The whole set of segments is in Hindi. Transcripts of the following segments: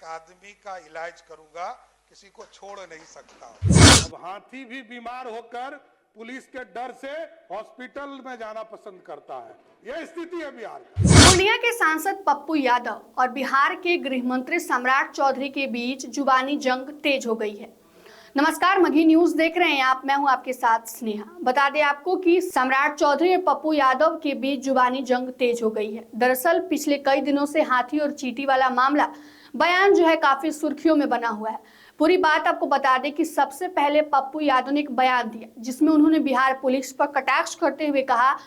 आदमी का इलाज करूंगा, किसी को छोड़ नहीं सकता। अब हाथी भी बीमार होकर पुलिस के डर से हॉस्पिटल में जाना पसंद करता है। यह स्थिति है बिहार की। पूर्णिया के सांसद पप्पू यादव और बिहार के गृह मंत्री सम्राट चौधरी के बीच जुबानी जंग तेज हो गई है। नमस्कार, मघी न्यूज देख रहे हैं आप। मैं हूं आपके साथ स्नेहा। बता दें आपको कि सम्राट चौधरी और पप्पू यादव के बीच जुबानी जंग तेज हो गई है। दरअसल पिछले कई दिनों से हाथी और चींटी वाला मामला बयान जो है काफी सुर्खियों में बना हुआ है। पूरी बात आपको बता दें कि सबसे पहले पप्पू यादव ने एक बयान दिया जिसमें उन्होंने बिहार पुलिस पर कटाक्ष करते हुए कहा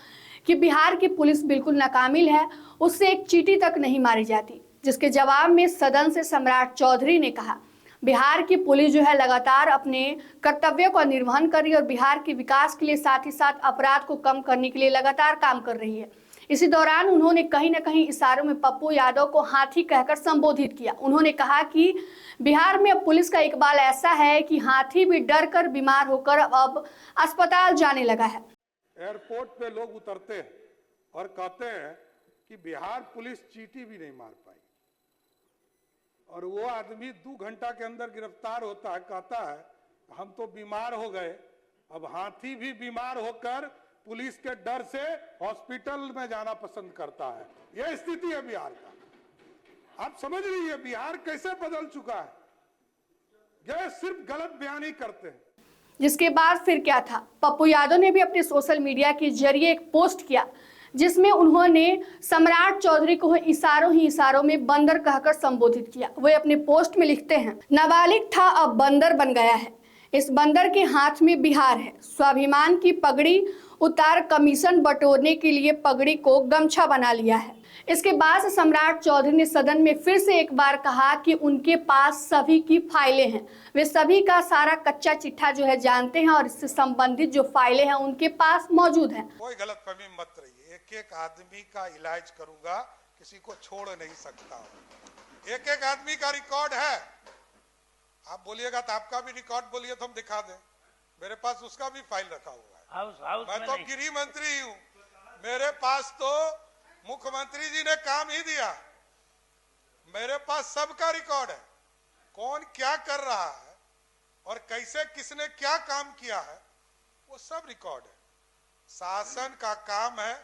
कि बिहार की पुलिस बिल्कुल नाकामिल है, उससे एक चींटी तक नहीं मारी जाती। जिसके जवाब में सदन से सम्राट चौधरी ने कहा बिहार की पुलिस जो है लगातार अपने कर्तव्यों का निर्वहन कर रही है और बिहार के विकास के लिए साथ ही साथ अपराध को कम करने के लिए लगातार काम कर रही है। इसी दौरान उन्होंने कहीं न कहीं इशारों में पप्पू यादव को हाथी कहकर संबोधित किया। उन्होंने कहा कि बिहार में अब पुलिस का इकबाल ऐसा है कि हाथी भी डर कर बीमार होकर अब अस्पताल जाने लगा है। एयरपोर्ट पे लोग उतरते हैं और कहते हैं कि बिहार पुलिस चींटी भी नहीं मार पाई, और वो आदमी 2 घंटा के अंदर गिरफ्तार होता है, कहता है हम तो बीमार हो गए। अब हाथी भी बीमार होकर पुलिस के डर से हॉस्पिटल में जाना पसंद करता है। यह स्थिति है बिहार का। आप समझ रही है बिहार कैसे बदल चुका है। यह सिर्फ गलत बयानी करते हैं। जिसके बाद फिर क्या था, पप्पू यादव ने भी अपने सोशल मीडिया के जरिए एक पोस्ट किया जिसमें उन्होंने सम्राट चौधरी को इशारों ही इशारों में बंदर कहकर संबोधित किया। वे अपने पोस्ट में लिखते हैं, नाबालिग था अब बंदर बन गया है, इस बंदर के हाथ में बिहार है, स्वाभिमान की पगड़ी उतार कमीशन बटोरने के लिए पगड़ी को गमछा बना लिया है। इसके बाद सम्राट चौधरी ने सदन में फिर से एक बार कहा कि उनके पास सभी की फाइलें हैं, वे सभी का सारा कच्चा चिट्ठा जो है जानते हैं और इससे संबंधित जो फाइलें हैं उनके पास मौजूद हैं। कोई गलतफहमी मत रहिए, एक आदमी का इलाज करूंगा, किसी को छोड़ नहीं सकता। एक आदमी का रिकॉर्ड है। आप बोलिएगा तो आपका भी रिकॉर्ड बोलिए तो हम दिखा दें। मेरे पास उसका भी फाइल रखा हुआ है। मैं तो गृह मंत्री हूँ, मेरे पास तो मुख्यमंत्री जी ने काम ही दिया। मेरे पास सबका रिकॉर्ड है, कौन क्या कर रहा है और कैसे किसने क्या काम किया है, वो सब रिकॉर्ड है। शासन का काम है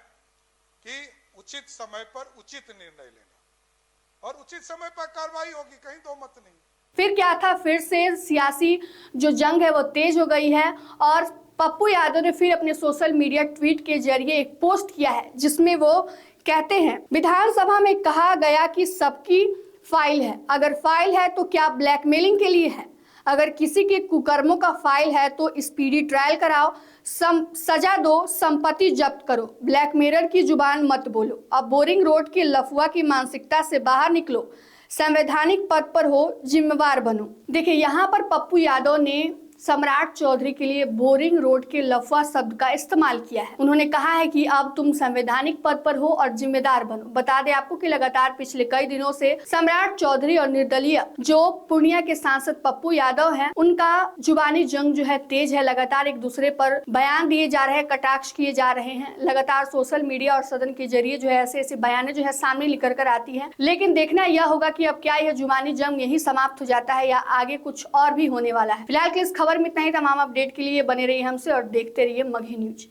कि उचित समय पर उचित निर्णय लेना और उचित समय पर कार्रवाई होगी, कहीं दो मत नहीं। फिर क्या था, फिर से सियासी जो जंग है वो तेज हो गई है और पप्पू यादव ने फिर अपने सोशल मीडिया ट्वीट के जरिए एक पोस्ट किया है जिसमें वो कहते हैं, विधानसभा में कहा गया कि सबकी फाइल है, अगर फाइल है तो क्या ब्लैकमेलिंग के लिए है? अगर किसी के कुकर्मों का फाइल है तो स्पीडी ट्रायल कराओ, सजा दो, संपत्ति जब्त करो, ब्लैकमेलर की जुबान मत बोलो, अब बोरिंग रोड की लफुआ की मानसिकता से बाहर निकलो, संवैधानिक पद पर हो, जिम्मेवार बनो। देखिए यहाँ पर पप्पू यादव ने सम्राट चौधरी के लिए बोरिंग रोड के लफुआ शब्द का इस्तेमाल किया है। उन्होंने कहा है कि अब तुम संवैधानिक पद पर हो और जिम्मेदार बनो। बता दें आपको कि लगातार पिछले कई दिनों से सम्राट चौधरी और निर्दलीय जो पूर्णिया के सांसद पप्पू यादव हैं, उनका जुबानी जंग जो है तेज है। लगातार एक दूसरे पर बयान दिए जा रहे हैं, कटाक्ष किए जा रहे हैं। लगातार सोशल मीडिया और सदन के जरिए जो है ऐसे ऐसे बयानें जो है सामने निकल कर आती है। लेकिन देखना यह होगा कि अब क्या यह जुबानी जंग यही समाप्त हो जाता है या आगे कुछ और भी होने वाला है। फिलहाल के इस खबर में इतना ही। तमाम अपडेट के लिए बने रहिए हमसे और देखते रहिए मघी न्यूज।